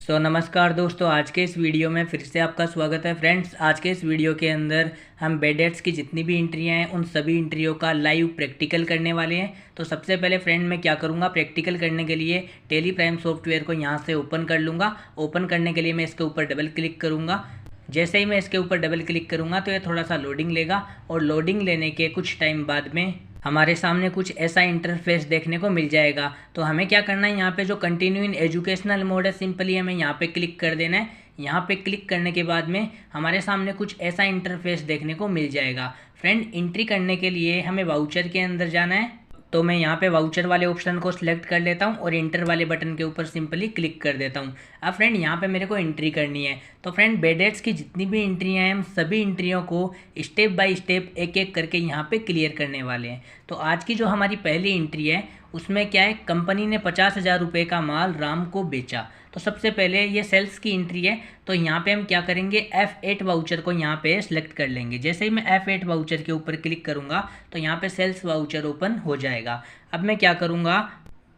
नमस्कार दोस्तों, आज के इस वीडियो में फिर से आपका स्वागत है। फ्रेंड्स, आज के इस वीडियो के अंदर हम बेड डेट्स की जितनी भी एंट्रियां हैं उन सभी एंट्रियों का लाइव प्रैक्टिकल करने वाले हैं। तो सबसे पहले फ्रेंड मैं क्या करूंगा, प्रैक्टिकल करने के लिए टेली प्राइम सॉफ्टवेयर को यहां से ओपन कर लूँगा। ओपन करने के लिए मैं इसके ऊपर डबल क्लिक करूँगा। जैसे ही मैं इसके ऊपर डबल क्लिक करूँगा तो ये थोड़ा सा लोडिंग लेगा और लोडिंग लेने के कुछ टाइम बाद में हमारे सामने कुछ ऐसा इंटरफेस देखने को मिल जाएगा। तो हमें क्या करना है, यहाँ पे जो कंटिन्यू इन एजुकेशनल मोड है, सिंपली हमें यहाँ पे क्लिक कर देना है। यहाँ पे क्लिक करने के बाद में हमारे सामने कुछ ऐसा इंटरफेस देखने को मिल जाएगा। फ्रेंड, एंट्री करने के लिए हमें वाउचर के अंदर जाना है। तो मैं यहाँ पे वाउचर वाले ऑप्शन को सिलेक्ट कर लेता हूँ और इंटर वाले बटन के ऊपर सिंपली क्लिक कर देता हूँ। अब फ्रेंड, यहाँ पे मेरे को एंट्री करनी है। तो फ्रेंड, बेड डेट्स की जितनी भी एंट्रियाँ हैं हम सभी एंट्रियों को स्टेप बाय स्टेप एक एक करके यहाँ पे क्लियर करने वाले हैं। तो आज की जो हमारी पहली एंट्री है उसमें क्या है, कंपनी ने 50,000 रुपये का माल राम को बेचा। तो सबसे पहले ये सेल्स की एंट्री है। तो यहाँ पे हम क्या करेंगे, F8 वाउचर को यहाँ पे सेलेक्ट कर लेंगे। जैसे ही मैं F8 वाउचर के ऊपर क्लिक करूँगा तो यहाँ पे सेल्स वाउचर ओपन हो जाएगा। अब मैं क्या करूँगा,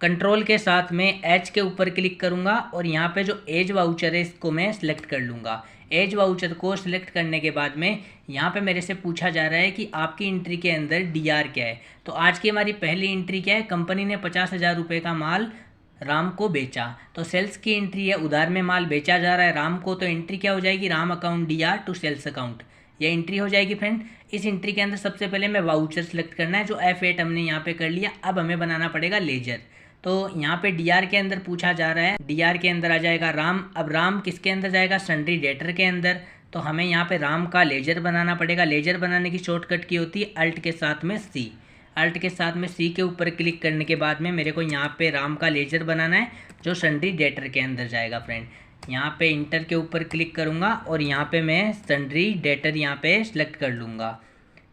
कंट्रोल के साथ में एज के ऊपर क्लिक करूँगा और यहाँ पे जो एज वाउचर है इसको मैं सिलेक्ट कर लूँगा। एज वाउचर को सिलेक्ट करने के बाद में यहाँ पे मेरे से पूछा जा रहा है कि आपकी एंट्री के अंदर डीआर क्या है। तो आज की हमारी पहली एंट्री क्या है, कंपनी ने 50,000 रुपये का माल राम को बेचा। तो सेल्स की एंट्री है, उधार में माल बेचा जा रहा है राम को। तो एंट्री क्या हो जाएगी, Ram account DR to sales account, ये एंट्री हो जाएगी। फ्रेंड, इस एंट्री के अंदर सबसे पहले मैं वाउचर सेलेक्ट करना है, जो F8 हमने यहाँ पे कर लिया। अब हमें बनाना पड़ेगा लेजर। तो यहाँ पे डीआर के अंदर पूछा जा रहा है, डीआर के अंदर आ जाएगा राम। अब राम किसके अंदर जाएगा, सन्ड्री डेटर के अंदर। तो हमें यहाँ पे राम का लेजर बनाना पड़ेगा। लेजर बनाने की शॉर्टकट की होती है अल्ट के साथ में सी। अल्ट के साथ में सी के ऊपर क्लिक करने के बाद में मेरे को यहाँ पे राम का लेजर बनाना है, जो सन्ड्री डेटर के अंदर जाएगा। फ्रेंड, यहाँ पे इंटर के ऊपर क्लिक करूँगा और यहाँ पे मैं सन्ड्री डेटर यहाँ पे सेलेक्ट कर लूँगा।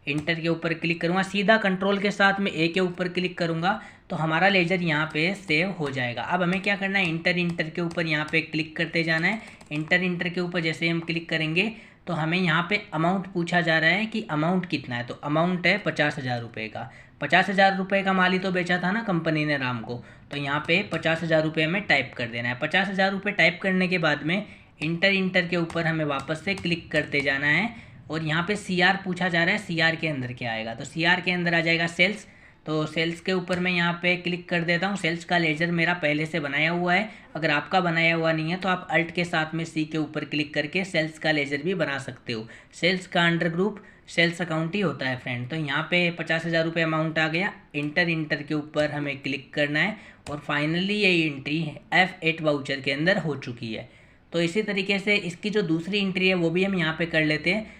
इंटर के ऊपर क्लिक करूँगा, सीधा कंट्रोल के साथ में ए के ऊपर क्लिक करूँगा तो हमारा लेजर यहाँ पे सेव हो जाएगा। अब हमें क्या करना है, इंटर के ऊपर यहाँ पे क्लिक करते जाना है। इंटर के ऊपर जैसे हम क्लिक करेंगे तो हमें यहाँ पे अमाउंट पूछा जा रहा है कि अमाउंट कितना है। तो अमाउंट है 50,000 रुपये का। 50,000 रुपये का माल ही तो बेचा था ना कंपनी ने राम को। तो यहाँ पे 50,000 रुपये हमें टाइप कर देना है। 50,000 रुपये टाइप करने के बाद में इंटर के ऊपर हमें वापस से क्लिक करते जाना है और यहाँ पे CR पूछा जा रहा है, CR के अंदर क्या आएगा। तो CR के अंदर आ जाएगा सेल्स। तो सेल्स के ऊपर मैं यहाँ पे क्लिक कर देता हूँ। सेल्स का लेजर मेरा पहले से बनाया हुआ है। अगर आपका बनाया हुआ नहीं है तो आप अल्ट के साथ में सी के ऊपर क्लिक करके सेल्स का लेजर भी बना सकते हो। सेल्स का अंडर ग्रुप सेल्स अकाउंट ही होता है। फ्रेंड, तो यहाँ पे 50,000 रुपये अमाउंट आ गया। इंटर के ऊपर हमें क्लिक करना है और फाइनली ये एंट्री F8 वाउचर के अंदर हो चुकी है। तो इसी तरीके से इसकी जो दूसरी एंट्री है वो भी हम यहाँ पे कर लेते हैं।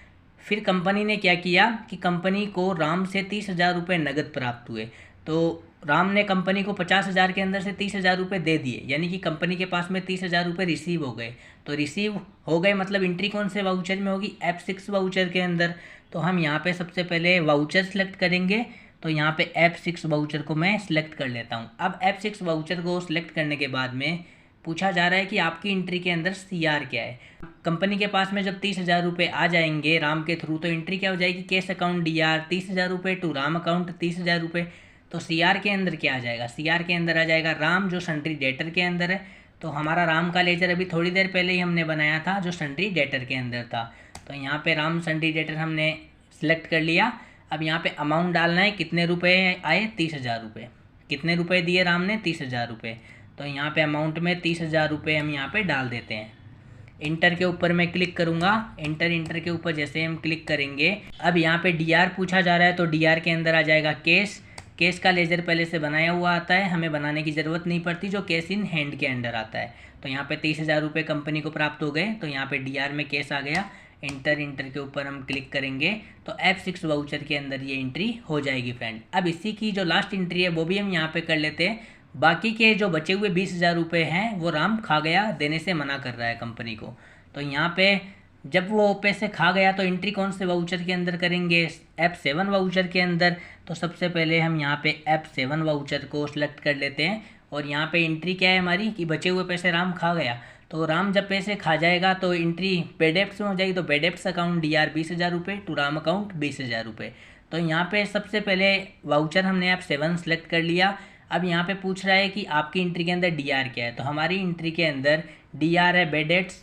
फिर कंपनी ने क्या किया कि कंपनी को राम से 30,000 रुपये नगद प्राप्त हुए। तो राम ने कंपनी को 50,000 के अंदर से 30,000 रुपये दे दिए, यानी कि कंपनी के पास में 30,000 रुपये रिसीव हो गए। तो रिसीव हो गए मतलब एंट्री कौन से वाउचर में होगी, F6 वाउचर के अंदर। तो हम यहाँ पे सबसे पहले वाउचर सेलेक्ट करेंगे। तो यहाँ पे F6 वाउचर को मैं सिलेक्ट कर लेता हूँ। अब F6 वाउचर को सिलेक्ट करने के बाद में पूछा जा रहा है कि आपकी एंट्री के अंदर CR क्या है। कंपनी के पास में जब 30,000 रुपये आ जाएंगे राम के थ्रू तो एंट्री क्या हो जाएगी, कैश अकाउंट डीआर 30,000 रुपये टू राम अकाउंट 30,000 रुपये। तो CR के अंदर क्या आ जाएगा, CR के अंदर आ जाएगा राम, जो सन्ड्री डेटर के अंदर है। तो हमारा राम का लेजर अभी थोड़ी देर पहले ही हमने बनाया था, जो सन्ड्री डेटर के अंदर था। तो यहाँ पे राम सन्ड्री डेटर हमने सेलेक्ट कर लिया। अब यहाँ पे अमाउंट डालना है, कितने रुपये आए, 30,000 रुपये। कितने रुपये दिए राम ने, 30,000 रुपये। तो यहाँ पे अमाउंट में 30,000 रुपये हम यहाँ पे डाल देते हैं। इंटर के ऊपर मैं क्लिक करूँगा। इंटर के ऊपर जैसे हम क्लिक करेंगे, अब यहाँ पे डीआर पूछा जा रहा है। तो डीआर के अंदर आ जाएगा केस। केस का लेजर पहले से बनाया हुआ आता है, हमें बनाने की ज़रूरत नहीं पड़ती, जो केस इन हैंड के अंडर आता है। तो यहाँ पे 30,000 रुपये कंपनी को प्राप्त हो गए। तो यहाँ पे डीआर में केस आ गया। इंटर के ऊपर हम क्लिक करेंगे तो F6 वाउचर के अंदर ये एंट्री हो जाएगी। फ्रेंड, अब इसी की जो लास्ट एंट्री है वो भी हम यहाँ पे कर लेते हैं। बाकी के जो बचे हुए 20,000 रुपये हैं वो राम खा गया, देने से मना कर रहा है कंपनी को। तो यहाँ पे जब वो पैसे खा गया तो एंट्री कौन से वाउचर के अंदर करेंगे, F7 वाउचर के अंदर। तो सबसे पहले हम यहाँ पे F7 वाउचर को सिलेक्ट कर लेते हैं और यहाँ पे एंट्री क्या है हमारी कि बचे हुए पैसे राम खा गया। तो राम जब पैसे खा जाएगा तो एंट्री बेडेप्स में हो जाएगी। तो बेडेप्स अकाउंट डीआर 20,000 रुपये टू राम अकाउंट 20,000 रुपये। तो यहाँ पे सबसे पहले वाउचर हमने F7 सेलेक्ट कर लिया। अब यहाँ पे पूछ रहा है कि आपकी एंट्री के अंदर डीआर क्या है। तो हमारी एंट्री के अंदर DR है बेडेट्स,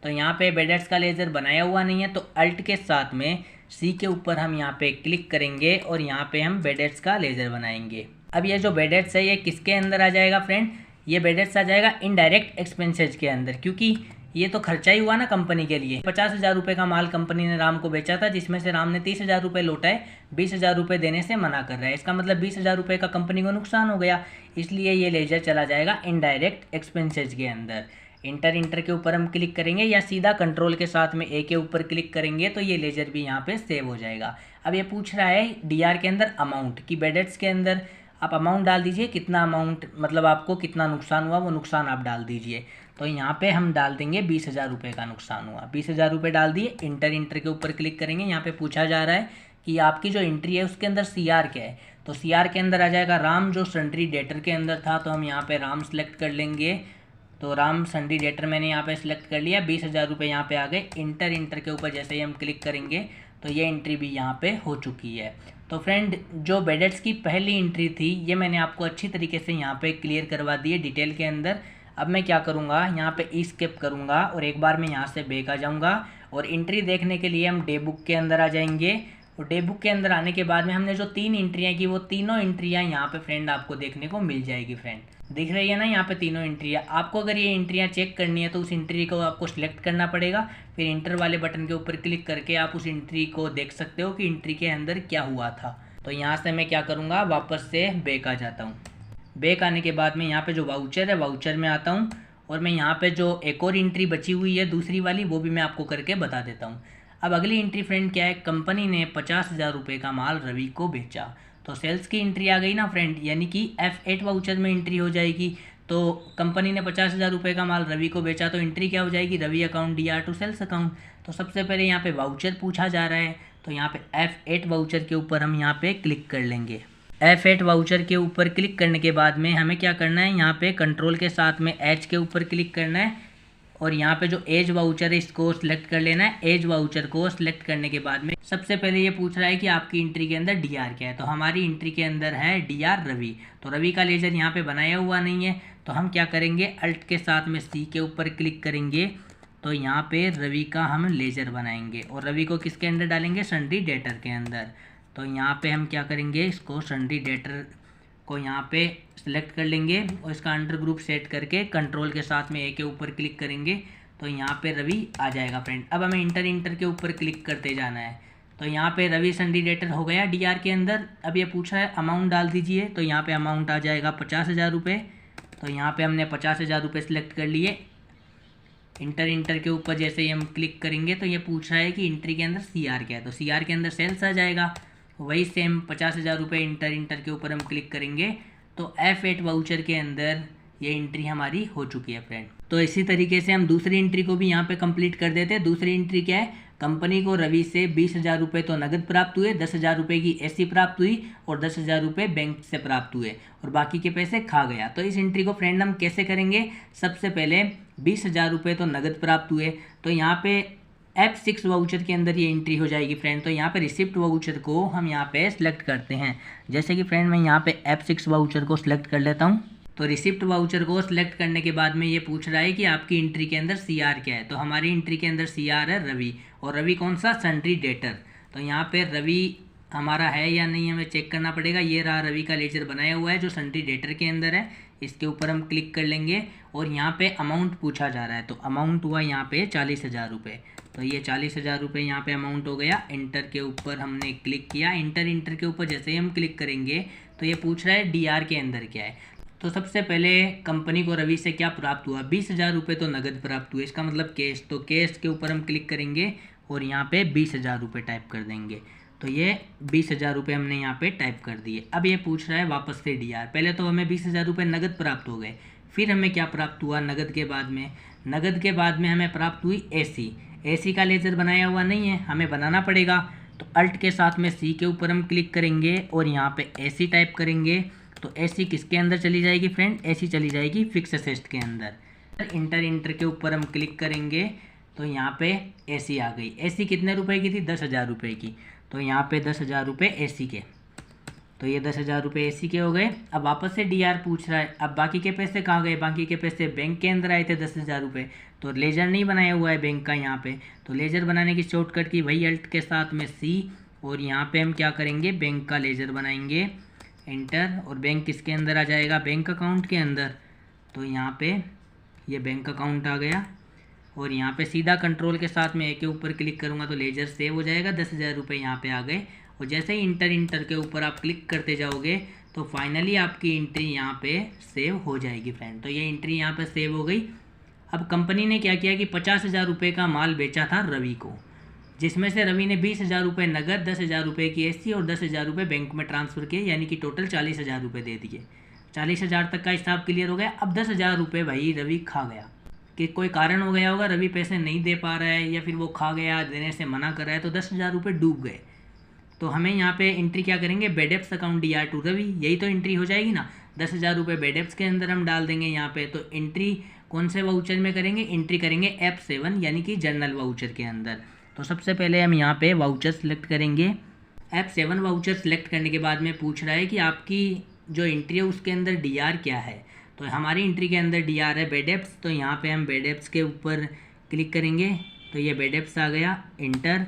तो यहाँ पे बेडेट्स का लेज़र बनाया हुआ नहीं है, तो अल्ट के साथ में सी के ऊपर हम यहाँ पे क्लिक करेंगे और यहाँ पे हम बेडेट्स का लेज़र बनाएंगे। अब ये जो बेडेट्स है ये किसके अंदर आ जाएगा फ्रेंड, ये बेडेट्स आ जाएगा इनडायरेक्ट एक्सपेंसेस के अंदर, क्योंकि ये तो खर्चा ही हुआ ना कंपनी के लिए। 50,000 रुपये का माल कंपनी ने राम को बेचा था, जिसमें से राम ने 30,000 रुपये लौटाए, 20,000 रुपये देने से मना कर रहा है। इसका मतलब 20,000 रुपये का कंपनी को नुकसान हो गया, इसलिए ये लेजर चला जाएगा इनडायरेक्ट एक्सपेंसेस के अंदर। इंटर के ऊपर हम क्लिक करेंगे या सीधा कंट्रोल के साथ में ए के ऊपर क्लिक करेंगे तो ये लेजर भी यहाँ पे सेव हो जाएगा। अब ये पूछ रहा है DR के अंदर अमाउंट की, बेडेट्स के अंदर आप अमाउंट डाल दीजिए, कितना अमाउंट मतलब आपको कितना नुकसान हुआ वो नुकसान आप डाल दीजिए। तो यहाँ पे हम डाल देंगे 20,000 रुपये का नुकसान हुआ, 20,000 रुपये डाल दिए। इंटर के ऊपर क्लिक करेंगे, यहाँ पे पूछा जा रहा है कि आपकी जो एंट्री है उसके अंदर CR क्या है, तो CR के अंदर आ जाएगा राम, जो सन्ड्री डेटर के अंदर था, तो हम यहाँ पे राम सेलेक्ट कर लेंगे। तो राम सन्ड्री डेटर मैंने यहाँ पे सिलेक्ट कर लिया, 20,000 रुपये यहाँ पे आ गए। इंटर के ऊपर जैसे ही हम क्लिक करेंगे तो ये एंट्री भी यहाँ पे हो चुकी है। तो फ्रेंड जो बेडेट्स की पहली एंट्री थी ये मैंने आपको अच्छी तरीके से यहाँ पे क्लियर करवा दी है डिटेल के अंदर। अब मैं क्या करूँगा, यहाँ पे ई स्किप करूँगा और एक बार मैं यहाँ से बैक आ जाऊँगा और एंट्री देखने के लिए हम डे बुक के अंदर आ जाएंगे। और डे बुक के अंदर आने के बाद में हमने जो 3 एंट्रियाँ की वो तीनों एंट्रियाँ यहाँ पे फ्रेंड आपको देखने को मिल जाएगी। फ्रेंड दिख रही है ना यहाँ पे तीनों एंट्रियाँ। आपको अगर ये एंट्रियाँ चेक करनी है तो उस एंट्री को आपको सिलेक्ट करना पड़ेगा, फिर इंटर वाले बटन के ऊपर क्लिक करके आप उस एंट्री को देख सकते हो कि एंट्री के अंदर क्या हुआ था। तो यहाँ से मैं क्या करूँगा, वापस से बैक आ जाता हूँ। बैक आने के बाद में यहाँ पे जो वाउचर है वाउचर में आता हूँ और मैं यहाँ पे जो एक और एंट्री बची हुई है दूसरी वाली वो भी मैं आपको करके बता देता हूँ। अब अगली एंट्री फ्रेंड क्या है, कंपनी ने 50,000 रुपये का माल रवि को बेचा, तो सेल्स की एंट्री आ गई ना फ्रेंड, यानी कि F8 वाउचर में एंट्री हो जाएगी। तो कंपनी ने 50,000 रुपये का माल रवि को बेचा, तो एंट्री क्या हो जाएगी, Ravi account DR to sales account. तो सबसे पहले यहाँ पे वाउचर पूछा जा रहा है, तो यहाँ पे F8 वाउचर के ऊपर हम यहाँ पे क्लिक कर लेंगे। F8 वाउचर के ऊपर क्लिक करने के बाद में हमें क्या करना है, यहाँ पे कंट्रोल के साथ में H के ऊपर क्लिक करना है और यहाँ पे जो एज वाउचर है इसको सिलेक्ट कर लेना है। एज वाउचर को सिलेक्ट करने के बाद में सबसे पहले ये पूछ रहा है कि आपकी एंट्री के अंदर DR क्या है, तो हमारी एंट्री के अंदर है DR रवि। तो रवि का लेजर यहाँ पे बनाया हुआ नहीं है, तो हम क्या करेंगे, अल्ट के साथ में C के ऊपर क्लिक करेंगे तो यहाँ पे रवि का हम लेजर बनाएंगे और रवि को किसके अंदर डालेंगे, सन्ड्री डेटर के अंदर। तो यहाँ पे हम क्या करेंगे, इसको सन्ड्री डेटर को यहाँ पे सिलेक्ट कर लेंगे और इसका अंडर ग्रुप सेट करके कंट्रोल के साथ में ए के ऊपर क्लिक करेंगे तो यहाँ पे रवि आ जाएगा फ्रेंड। अब हमें इंटर के ऊपर क्लिक करते जाना है, तो यहाँ पे रवि सन्ड्री डेटर हो गया DR के अंदर। अब ये पूछ रहा है अमाउंट डाल दीजिए, तो यहाँ पे अमाउंट आ जाएगा 50,000 रुपये। तो यहाँ पे हमने 50,000 रुपये सिलेक्ट कर लिए। इंटर के ऊपर जैसे ही हम क्लिक करेंगे तो ये पूछ रहा है कि एंट्री के अंदर CR क्या है, तो CR के अंदर सेल्स आ जाएगा। वही सेम 50,000 रुपये इंटर के ऊपर हम क्लिक करेंगे तो F8 वाउचर के अंदर ये एंट्री हमारी हो चुकी है फ्रेंड। तो इसी तरीके से हम दूसरी एंट्री को भी यहाँ पे कंप्लीट कर देते हैं। दूसरी एंट्री क्या है, कंपनी को रवि से 20,000 रुपये तो नगद प्राप्त हुए, 10,000 रुपये की SC प्राप्त हुई और 10,000 रुपये बैंक से प्राप्त हुए और बाकी के पैसे खा गया। तो इस एंट्री को फ्रेंड हम कैसे करेंगे, सबसे पहले 20,000 रुपये तो नगद प्राप्त हुए, तो यहाँ पे F6 वाउचर के अंदर ये एंट्री हो जाएगी फ्रेंड। तो यहाँ पे रिसिप्ट वाउचर को हम यहाँ पे सिलेक्ट करते हैं। जैसे कि फ्रेंड मैं यहाँ पे F6 वाउचर को सिलेक्ट कर लेता हूँ। तो रिसिप्ट वाउचर को सिलेक्ट करने के बाद में ये पूछ रहा है कि आपकी एंट्री के अंदर CR क्या है, तो हमारी एंट्री के अंदर CR है रवि, और रवि कौन सा, सन्ड्री डेटर। तो यहाँ पे रवि हमारा है या नहीं हमें चेक करना पड़ेगा। ये रहा रवि का लेजर बनाया हुआ है जो सन्ड्री डेटर के अंदर है, इसके ऊपर हम क्लिक कर लेंगे और यहाँ पे अमाउंट पूछा जा रहा है, तो अमाउंट हुआ यहाँ पे 40,000 रुपये। तो ये 40,000 रुपये यहाँ पे अमाउंट हो गया। इंटर के ऊपर हमने क्लिक किया। इंटर के ऊपर जैसे ही हम क्लिक करेंगे तो ये पूछ रहा है DR के अंदर क्या है। तो सबसे पहले कंपनी को रवि से क्या प्राप्त हुआ, 20,000 रुपये तो नगद प्राप्त हुए, इसका मतलब कैश। तो कैश के ऊपर हम क्लिक करेंगे और यहाँ पे 20,000 रुपये टाइप कर देंगे। तो ये 20,000 रुपये हमने यहाँ पे टाइप कर दिए। अब ये पूछ रहा है वापस से DR। पहले तो हमें 20,000 रुपये नगद प्राप्त हो गए, फिर हमें क्या प्राप्त हुआ नगद के बाद में, हमें प्राप्त हुई AC का लेजर बनाया हुआ नहीं है, हमें बनाना पड़ेगा। तो अल्ट के साथ में C के ऊपर हम क्लिक करेंगे और यहाँ पे AC टाइप करेंगे। तो AC किसके अंदर चली जाएगी फ्रेंड, AC चली जाएगी फिक्स एसेट के अंदर। इंटर के ऊपर हम क्लिक करेंगे तो यहाँ पे AC आ गई। AC कितने रुपए की थी, 10,000 रुपये की। तो यहाँ पे 10,000 रुपये AC के। तो ये 10,000 रुपये एसी के हो गए। अब वापस से डीआर पूछ रहा है। अब बाकी के पैसे कहाँ गए? बाकी के पैसे बैंक के अंदर आए थे 10,000 रुपये, तो लेजर नहीं बनाया हुआ है बैंक का यहाँ पे। तो लेजर बनाने की शॉर्टकट की वही अल्ट के साथ में सी, और यहाँ पे हम क्या करेंगे, बैंक का लेजर बनाएंगे, एंटर। और बैंक किसके अंदर आ जाएगा? बैंक अकाउंट के अंदर। तो यहाँ पे ये बैंक अकाउंट आ गया, और यहाँ पे सीधा कंट्रोल के साथ में ए के ऊपर क्लिक करूँगा तो लेजर सेव हो जाएगा। 10,000 रुपये यहाँ पे आ गए। और जैसे ही इंटर के ऊपर आप क्लिक करते जाओगे तो फाइनली आपकी एंट्री यहाँ पे सेव हो जाएगी फ्रेंड। तो ये एंट्री यहाँ पे सेव हो गई। अब कंपनी ने क्या किया कि 50,000 रुपये का माल बेचा था रवि को, जिसमें से रवि ने 20,000 रुपये नगद, 10,000 रुपये की एसी और 10,000 रुपये बैंक में ट्रांसफ़र किए, यानी कि टोटल 40,000 रुपये दे दिए। 40,000 तक का हिसाब क्लियर हो गया। अब 10,000 रुपये भाई रवि खा गया, कि कोई कारण हो गया होगा, रवि पैसे नहीं दे पा रहा है या फिर वो खा गया, देने से मना कर रहा है, तो 10,000 रुपये डूब गए। तो हमें यहाँ पे एंट्री क्या करेंगे, bad debts account DR to Ravi, यही तो एंट्री हो जाएगी ना। 10,000 रुपये बेडेप्स के अंदर हम डाल देंगे यहाँ पे। तो एंट्री कौन से वाउचर में करेंगे? एंट्री करेंगे F7 यानी कि जर्नल वाउचर के अंदर। तो सबसे पहले हम यहाँ पे वाउचर सेलेक्ट करेंगे। F7 वाउचर सेलेक्ट करने के बाद में पूछ रहा है कि आपकी जो एंट्री है उसके अंदर डीआर क्या है। तो हमारी एंट्री के अंदर डीआर है बेडेप्स। तो यहाँ पे हम बेडेप्स के ऊपर क्लिक करेंगे तो ये बेडेप्स आ गया, एंटर।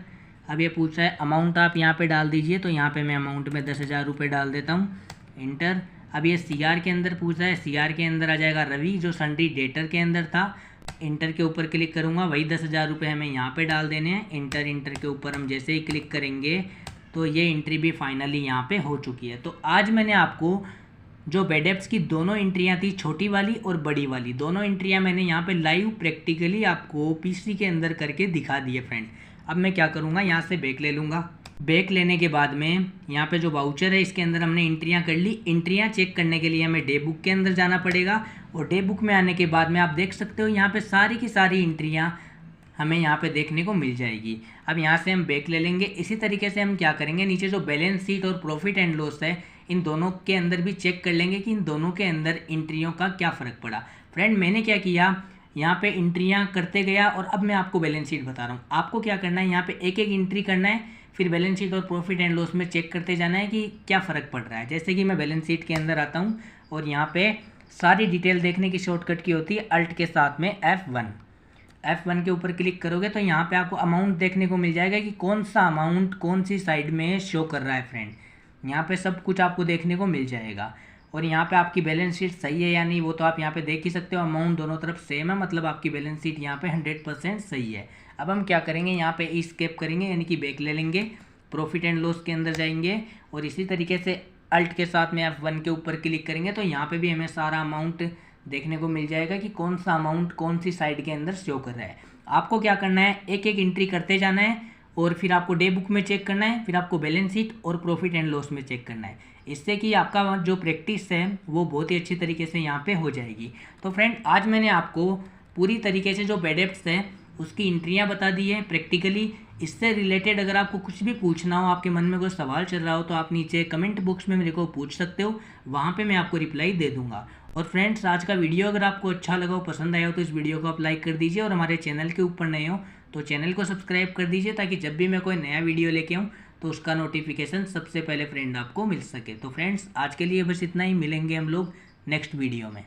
अब ये पूछ रहा है अमाउंट आप यहाँ पे डाल दीजिए, तो यहाँ पे मैं अमाउंट में 10,000 रुपये डाल देता हूँ, एंटर। अब ये सीआर के अंदर पूछ रहा है, सीआर के अंदर आ जाएगा रवि जो सन्ड्री डेटर के अंदर था। इंटर के ऊपर क्लिक करूँगा, वही 10,000 रुपये हमें यहाँ पे डाल देने हैं, इंटर के ऊपर हम जैसे ही क्लिक करेंगे तो ये एंट्री भी फाइनली यहाँ पे हो चुकी है। तो आज मैंने आपको जो बेडेप्स की दोनों एंट्रियाँ थी, छोटी वाली और बड़ी वाली, दोनों एंट्रियाँ मैंने यहाँ पे लाइव प्रैक्टिकली आपको पीसी के अंदर करके दिखा दी है फ्रेंड। अब मैं क्या करूँगा, यहाँ से बैक ले लूँगा। बैक लेने के बाद में यहाँ पे जो वाउचर है इसके अंदर हमने एंट्रियाँ कर ली। एंट्रियाँ चेक करने के लिए हमें डे बुक के अंदर जाना पड़ेगा, और डे बुक में आने के बाद में आप देख सकते हो यहाँ पे सारी की सारी एंट्रियाँ हमें यहाँ पे देखने को मिल जाएगी। अब यहाँ से हम बैक ले लेंगे। इसी तरीके से हम क्या करेंगे, नीचे जो बैलेंस शीट और प्रॉफिट एंड लॉस है, इन दोनों के अंदर भी चेक कर लेंगे कि इन दोनों के अंदर एंट्रियों का क्या फ़र्क पड़ा। फ्रेंड मैंने क्या किया, यहाँ पे एंट्रियाँ करते गया, और अब मैं आपको बैलेंस शीट बता रहा हूँ। आपको क्या करना है, यहाँ पे एक एक एंट्री करना है, फिर बैलेंस शीट और प्रॉफिट एंड लॉस में चेक करते जाना है कि क्या फ़र्क पड़ रहा है। जैसे कि मैं बैलेंस शीट के अंदर आता हूँ, और यहाँ पे सारी डिटेल देखने की शॉर्टकट की होती है अल्ट के साथ में F1 के ऊपर क्लिक करोगे तो यहाँ पे आपको अमाउंट देखने को मिल जाएगा कि कौन सा अमाउंट कौन सी साइड में शो कर रहा है फ्रेंड। यहाँ पे सब कुछ आपको देखने को मिल जाएगा, और यहाँ पे आपकी बैलेंस शीट सही है या नहीं वो तो आप यहाँ पे देख ही सकते हो। अमाउंट दोनों तरफ सेम है, मतलब आपकी बैलेंस शीट यहाँ पे 100% सही है। अब हम क्या करेंगे, यहाँ पे एस्केप करेंगे यानी कि बैक ले लेंगे, प्रॉफिट एंड लॉस के अंदर जाएंगे, और इसी तरीके से अल्ट के साथ में F1 के ऊपर क्लिक करेंगे तो यहाँ पे भी हमें सारा अमाउंट देखने को मिल जाएगा कि कौन सा अमाउंट कौन सी साइड के अंदर शो कर रहा है। आपको क्या करना है, एक एक एंट्री करते जाना है, और फिर आपको डे बुक में चेक करना है, फिर आपको बैलेंस शीट और प्रॉफिट एंड लॉस में चेक करना है। इससे कि आपका जो प्रैक्टिस है वो बहुत ही अच्छी तरीके से यहाँ पे हो जाएगी। तो फ्रेंड आज मैंने आपको पूरी तरीके से जो बेडेप्स है उसकी एंट्रियाँ बता दी है प्रैक्टिकली। इससे रिलेटेड अगर आपको कुछ भी पूछना हो, आपके मन में कोई सवाल चल रहा हो, तो आप नीचे कमेंट बॉक्स में मेरे को पूछ सकते हो, वहाँ पे मैं आपको रिप्लाई दे दूँगा। और फ्रेंड्स आज का वीडियो अगर आपको अच्छा लगा हो, पसंद आया हो, तो इस वीडियो को आप लाइक कर दीजिए, और हमारे चैनल के ऊपर नए हो तो चैनल को सब्सक्राइब कर दीजिए, ताकि जब भी मैं कोई नया वीडियो लेके आऊँ तो उसका नोटिफिकेशन सबसे पहले फ्रेंड आपको मिल सके। तो फ्रेंड्स आज के लिए बस इतना ही, मिलेंगे हम लोग नेक्स्ट वीडियो में।